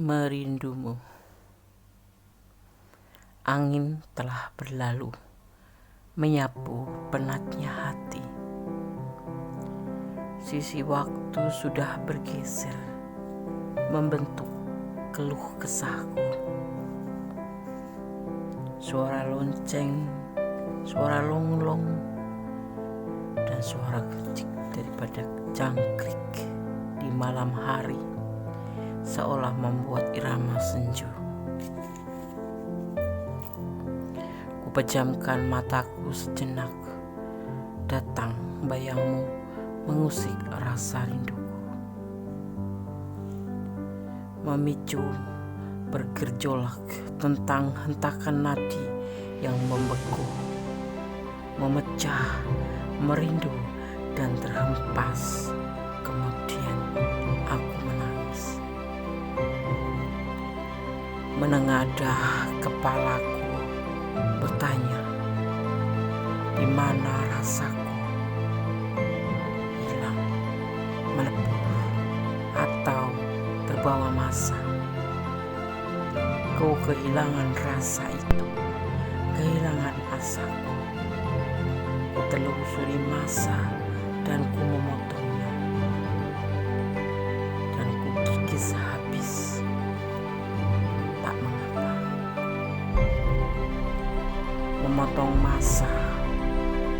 Merindumu. Angin telah berlalu, menyapu penatnya hati. Sisi waktu sudah bergeser, membentuk keluh kesahku. Suara lonceng, suara longlong, dan suara kecik daripada jangkrik di malam hari seolah membuat irama senju. Kupejamkan mataku sejenak, datang bayangmu mengusik rasa rinduku, memicu bergerjolak tentang hentakan nadi yang membeku, memecah, merindu dan terhempas. Kemudian aku menangis, menengadah kepalaku, bertanya, di mana rasaku? Hilang, melebur, atau terbawa masa? Kau kehilangan rasa itu, kehilangan asaku. Ku telusuri masa dan ku memotongnya, dan ku kikis habis. Tak mengapa. Memotong masa,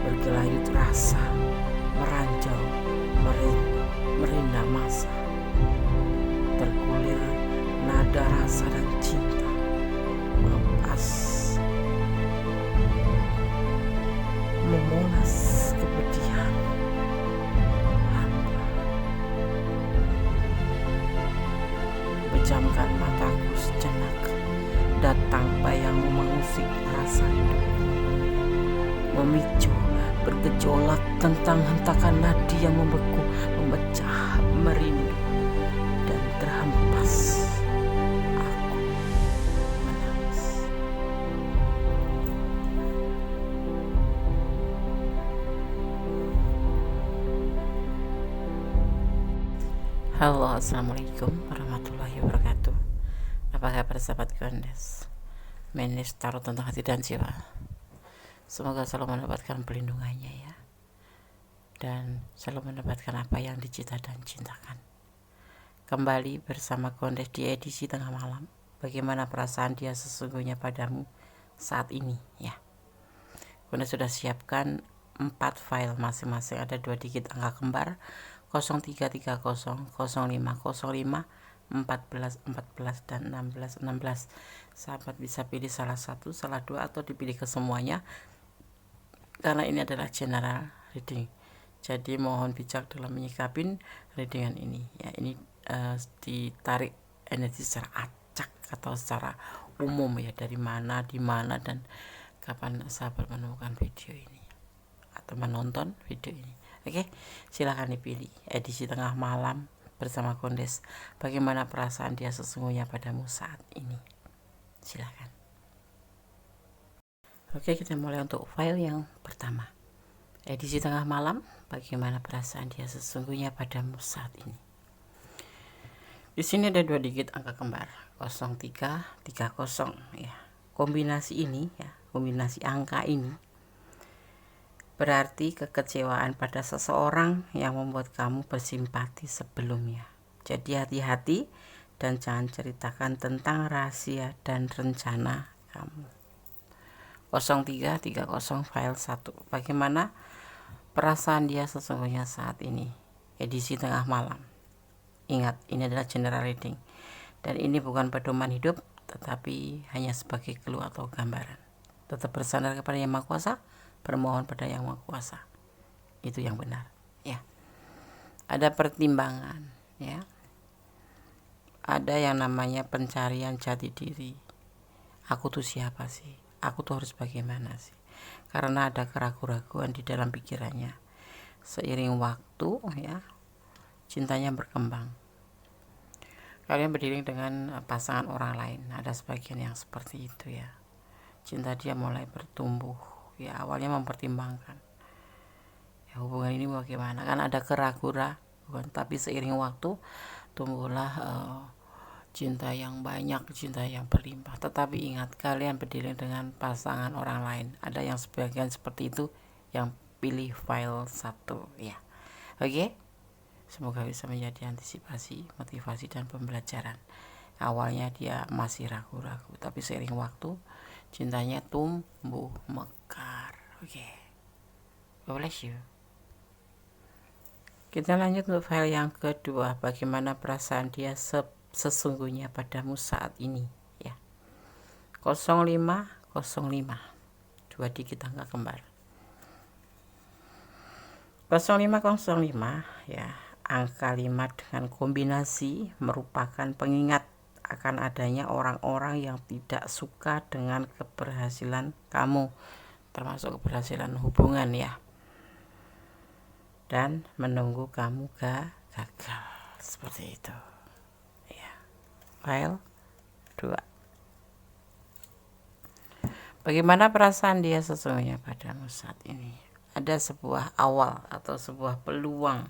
bergelayut rasa, meranjau, merinda masa, tergulir nada rasa dan cinta, melepas, memonas kepedihan. Pejamkan mataku sejenak, datang bayangmu mengusik rasa hidup, memicu bergejolak tentang hentakan nadi yang membeku, memecah, merindu dan terhempas. Aku menangis. Halo, assalamualaikum warahmatullahi wabarakatuh. Apa kabar sahabat Gondes? Menis taruh tentang hati dan jiwa. Semoga selalu mendapatkan pelindungannya ya, dan selalu mendapatkan apa yang dicita dan cintakan. Kembali bersama Gondes di edisi tengah malam. Bagaimana perasaan dia sesungguhnya padamu saat ini ya. Gondes sudah siapkan 4 file masing-masing, ada 2 digit angka kembar 0330 0505 14 dan 16. Sahabat bisa pilih salah satu, salah dua, atau dipilih kesemuanya, karena ini adalah general reading. Jadi mohon bijak dalam menyikapin readingan ini ya. Ini ditarik energi secara acak atau secara umum ya, dari mana, di mana, dan kapan sahabat menemukan video ini atau menonton video ini. Oke, silahkan dipilih edisi tengah malam bersama Gondes. Bagaimana perasaan dia sesungguhnya padamu saat ini? Silahkan. Oke, kita mulai untuk file yang pertama. Edisi tengah malam, bagaimana perasaan dia sesungguhnya padamu saat ini? Di sini ada 2 digit angka kembar 0330 ya. Kombinasi ini ya, kombinasi angka ini berarti kekecewaan pada seseorang yang membuat kamu bersimpati sebelumnya. Jadi hati-hati dan jangan ceritakan tentang rahasia dan rencana kamu. 0330 file 1. Bagaimana perasaan dia sesungguhnya saat ini? Edisi tengah malam. Ingat, ini adalah general reading, dan ini bukan pedoman hidup, tetapi hanya sebagai clue atau gambaran. Tetap bersandar kepada Yang Maha Kuasa, bermohon pada Yang Maha Kuasa. Itu yang benar ya. Ada pertimbangan ya. Ada yang namanya pencarian jati diri. Aku tuh siapa sih? Aku tuh harus bagaimana sih? Karena ada keraguan-keraguan di dalam pikirannya. Seiring waktu ya, cintanya berkembang. Kalian berdiri dengan pasangan orang lain. Ada sebagian yang seperti itu ya. Cinta dia mulai bertumbuh ya, awalnya mempertimbangkan ya, hubungan ini bagaimana, kan ada keraguan, tapi seiring waktu tumbuhlah cinta yang banyak, cinta yang berlimpah. Tetapi ingat, kalian berdiri dengan pasangan orang lain. Ada yang sebagian seperti itu yang pilih file 1 ya. Oke? Semoga bisa menjadi antisipasi, motivasi dan pembelajaran. Awalnya dia masih ragu-ragu, tapi seiring waktu cintanya tumbuh mekar. Oke. God bless you. Kita lanjut untuk file yang kedua. Bagaimana perasaan dia sesungguhnya padamu saat ini ya. 0505 2 digit angka kembar. 0505 ya, angka 5 dengan kombinasi merupakan pengingat akan adanya orang-orang yang tidak suka dengan keberhasilan kamu, termasuk keberhasilan hubungan ya, dan menunggu kamu gagal seperti itu ya. File 2. Bagaimana perasaan dia sesungguhnya padamu saat ini? Ada sebuah awal atau sebuah peluang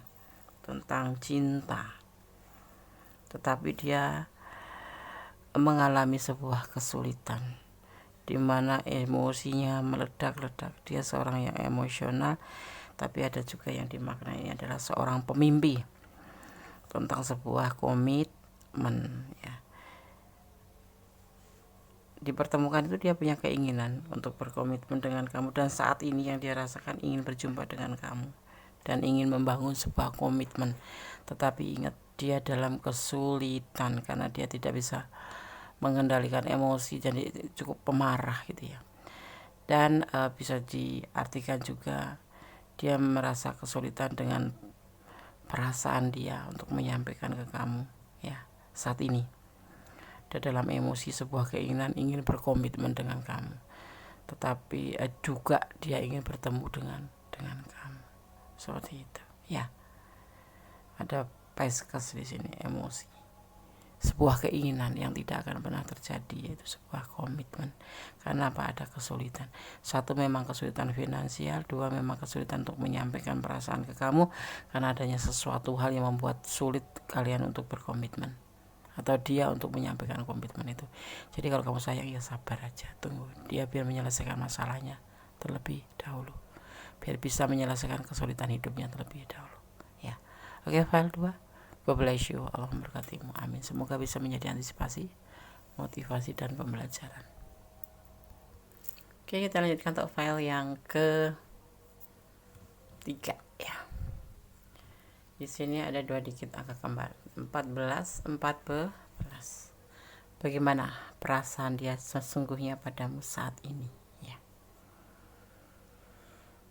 tentang cinta, tetapi dia mengalami sebuah kesulitan di mana emosinya meledak-ledak. Dia seorang yang emosional, tapi ada juga yang dimaknai adalah seorang pemimpi tentang sebuah komitmen ya. Dipertemukan itu dia punya keinginan untuk berkomitmen dengan kamu, dan saat ini yang dia rasakan ingin berjumpa dengan kamu dan ingin membangun sebuah komitmen. Tetapi ingat, dia dalam kesulitan karena dia tidak bisa mengendalikan emosi, jadi cukup pemarah gitu ya. Dan bisa diartikan juga dia merasa kesulitan dengan perasaan dia untuk menyampaikan ke kamu ya saat ini. Dia dalam emosi sebuah keinginan ingin berkomitmen dengan kamu, tetapi juga dia ingin bertemu dengan kamu seperti itu ya. Ada Pisces di sini, emosi, sebuah keinginan yang tidak akan pernah terjadi, yaitu sebuah komitmen. Karena apa? Ada kesulitan. 1, memang kesulitan finansial. 2, memang kesulitan untuk menyampaikan perasaan ke kamu karena adanya sesuatu hal yang membuat sulit kalian untuk berkomitmen, atau dia untuk menyampaikan komitmen itu. Jadi kalau kamu sayang, ya sabar aja, tunggu dia biar menyelesaikan masalahnya terlebih dahulu, biar bisa menyelesaikan kesulitan hidupnya terlebih dahulu ya. Oke, file 2. God bless you. Allah memberkatimu. Amin. Semoga bisa menjadi antisipasi, motivasi dan pembelajaran. Oke, kita lanjutkan untuk file yang ke-3 ya. Di sini ada 2 digit angka kembar, 14. Bagaimana perasaan dia sesungguhnya padamu saat ini ya.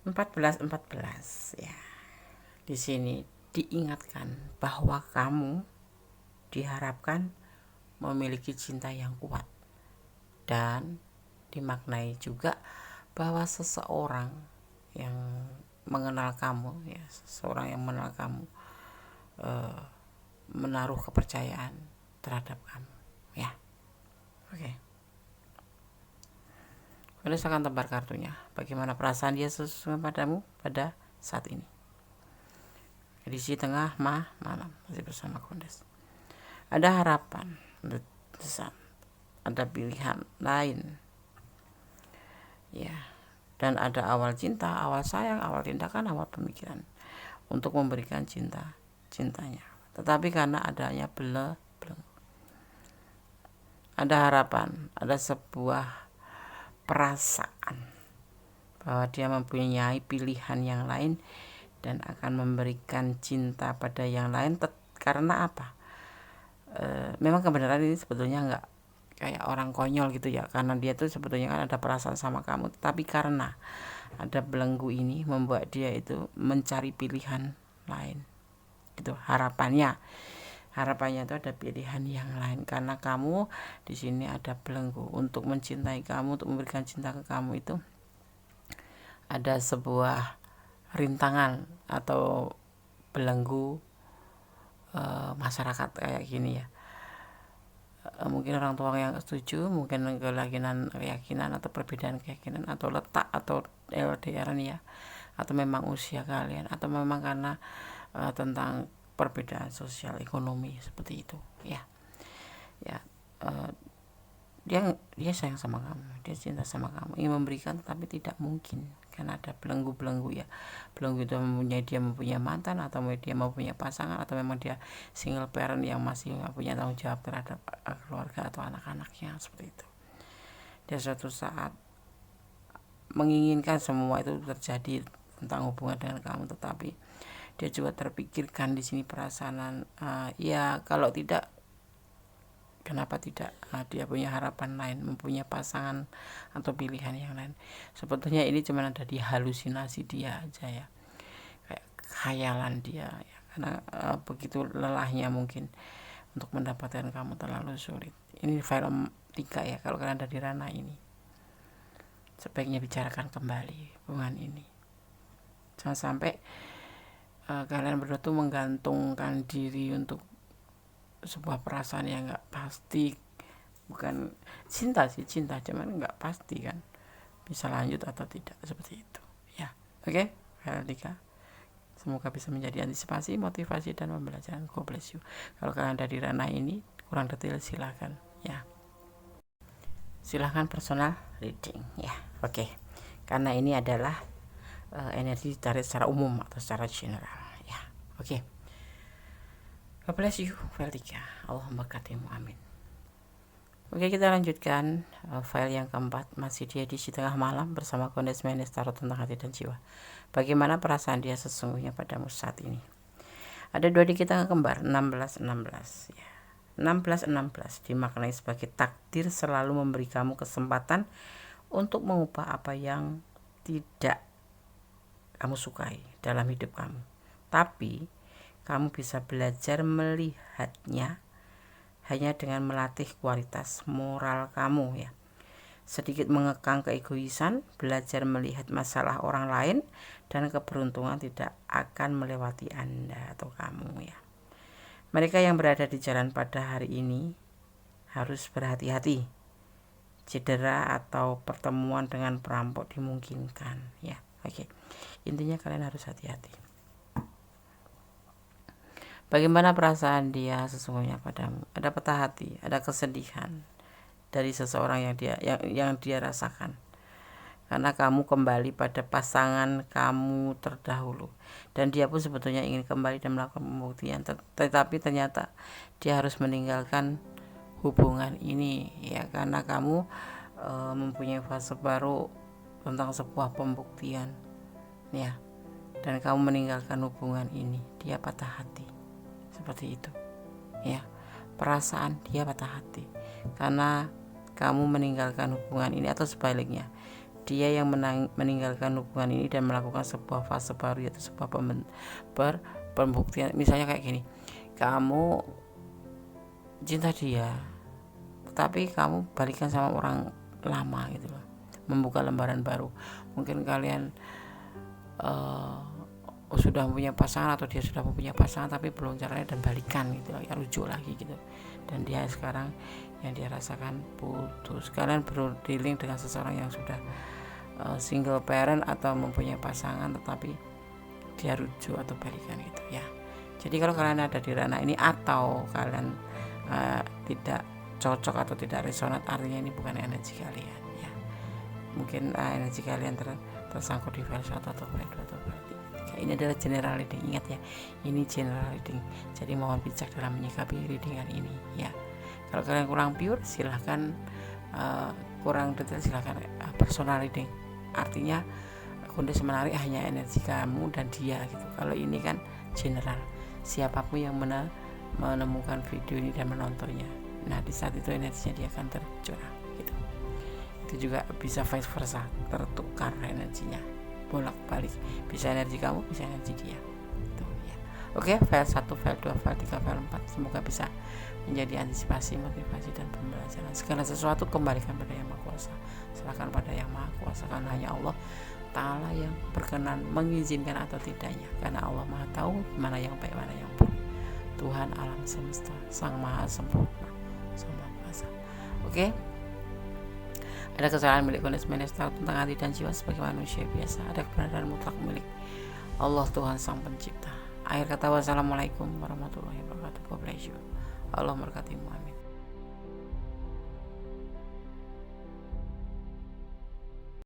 14 ya. Di sini diingatkan bahwa kamu diharapkan memiliki cinta yang kuat, dan dimaknai juga bahwa seseorang yang mengenal kamu ya, seseorang yang mengenal kamu menaruh kepercayaan terhadap kamu ya. Oke. Kemudian saya akan tebar kartunya. Bagaimana perasaan dia sesungguhnya padamu pada saat ini. Edisi tengah malam masih bersama Kondes. Ada harapan, ada pilihan lain ya, dan ada awal cinta, awal sayang, awal tindakan, awal pemikiran untuk memberikan cintanya. Tetapi karena adanya belum ada harapan, ada sebuah perasaan bahwa dia mempunyai pilihan yang lain dan akan memberikan cinta pada yang lain. Karena apa? Memang kebenaran ini sebetulnya nggak kayak orang konyol gitu ya, karena dia tuh sebetulnya kan ada perasaan sama kamu, tapi karena ada belenggu ini membuat dia itu mencari pilihan lain gitu. Harapannya itu ada pilihan yang lain, karena kamu di sini ada belenggu untuk mencintai kamu, untuk memberikan cinta ke kamu. Itu ada sebuah rintangan atau belenggu masyarakat kayak gini ya. Mungkin orang tua yang setuju, mungkin keyakinan atau perbedaan keyakinan, atau letak, atau LDR ya, atau memang usia kalian, atau memang karena tentang perbedaan sosial ekonomi seperti itu ya. ya. Dia sayang sama kamu, dia cinta sama kamu, ingin memberikan tetapi tidak mungkin karena ada belenggu ya. Belenggu itu dia mempunyai mantan, atau dia mempunyai pasangan, atau memang dia single parent yang masih punya tanggung jawab terhadap keluarga atau anak-anaknya, seperti itu. Dia suatu saat menginginkan semua itu terjadi tentang hubungan dengan kamu, tetapi dia juga terpikirkan di sini perasaan ya kalau tidak, kenapa tidak, dia punya harapan lain, mempunyai pasangan atau pilihan yang lain. Sebetulnya ini cuma ada di halusinasi dia aja ya, kayak khayalan dia ya. Karena begitu lelahnya mungkin untuk mendapatkan kamu, terlalu sulit. Ini file 3 ya. Kalau kalian ada di ranah ini, sebaiknya bicarakan kembali hubungan ini. Jangan sampai kalian berdua tuh menggantungkan diri untuk sebuah perasaan yang nggak pasti. Bukan cinta sih, cinta cuman nggak pasti kan, bisa lanjut atau tidak, seperti itu ya. Oke, file 3 semoga bisa menjadi antisipasi, motivasi, dan pembelajaran. God bless you. Kalau kalian ada di ranah ini kurang detail, silahkan ya, silahkan personal reading ya. Oke, karena ini adalah energi ditarik secara umum atau secara general ya. Oke, God bless you. File 3, Allahumma katimu, amin. Oke, kita lanjutkan file yang keempat. Masih di edisi tengah malam bersama Kondes Menes Tarot tentang hati dan jiwa. Bagaimana perasaan dia sesungguhnya padamu saat ini? Ada 2 dikit tanggal kembar, 16-16 ya. 16-16 dimaknai sebagai takdir selalu memberi kamu kesempatan untuk mengubah apa yang tidak kamu sukai dalam hidup kamu. Tapi kamu bisa belajar melihatnya hanya dengan melatih kualitas moral kamu ya. Sedikit mengekang keegoisan, belajar melihat masalah orang lain, dan keberuntungan tidak akan melewati Anda atau kamu ya. Mereka yang berada di jalan pada hari ini harus berhati-hati. Cedera atau pertemuan dengan perampok dimungkinkan ya. Oke. Intinya kalian harus hati-hati. Bagaimana perasaan dia sesungguhnya padamu? Ada patah hati, ada kesedihan dari seseorang yang dia rasakan. Karena kamu kembali pada pasangan kamu terdahulu, dan dia pun sebetulnya ingin kembali dan melakukan pembuktian, tetapi ternyata dia harus meninggalkan hubungan ini ya, karena kamu mempunyai fase baru tentang sebuah pembuktian ya, dan kamu meninggalkan hubungan ini. Dia patah hati seperti itu ya. Perasaan dia patah hati karena kamu meninggalkan hubungan ini, atau sebaliknya dia yang meninggalkan hubungan ini dan melakukan sebuah fase baru, yaitu sebuah pembuktian. Misalnya kayak gini, kamu cinta dia tapi kamu balikan sama orang lama gitu loh, membuka lembaran baru. Mungkin kalian sudah punya pasangan atau dia sudah punya pasangan tapi belum caranya, dan balikan gitu loh, ya rujuk lagi gitu. Dan dia sekarang yang dia rasakan putus. Kalian berdilling dengan seseorang yang sudah single parent atau mempunyai pasangan tetapi dia rujuk atau balikan gitu ya. Jadi kalau kalian ada di ranah ini atau kalian tidak cocok atau tidak resonat, artinya ini bukan energi kalian ya. Mungkin energi kalian tersangkut di file 1 atau file 2 atau file 3. Ini adalah general reading, ingat ya, ini general reading, jadi mohon bijak dalam menyikapi readingan ini ya. Kalau kalian kurang pure silahkan, kurang detail silahkan personal reading. Artinya kondisi menarik hanya energi kamu dan dia gitu. Kalau ini kan general, siapapun yang menemukan video ini dan menontonnya, nah di saat itu energinya dia akan tercurah gitu. Itu juga bisa vice versa, tertukar energinya, bolak balik, bisa energi kamu, bisa energi dia gitu, ya. Oke, file 1, file 2, file 3, file 4 semoga bisa menjadi antisipasi, motivasi, dan pembelajaran. Segala sesuatu kembalikan pada Yang Maha Kuasa, serahkan pada Yang Maha Kuasa, karena hanya Allah Ta'ala yang berkenan mengizinkan atau tidaknya, karena Allah Maha tahu mana yang baik, mana yang buruk. Tuhan alam semesta, Sang Maha Sempurna, Sang Maha Kuasa. Oke, ada kesalahan milik Kondes Menes Tarot tentang hati dan jiwa sebagai manusia biasa. Ada kebenaran mutlak milik Allah Tuhan Sang Pencipta. Akhir kata, wassalamualaikum warahmatullahi wabarakatuh. God bless you. Allah memberkatimu, amin.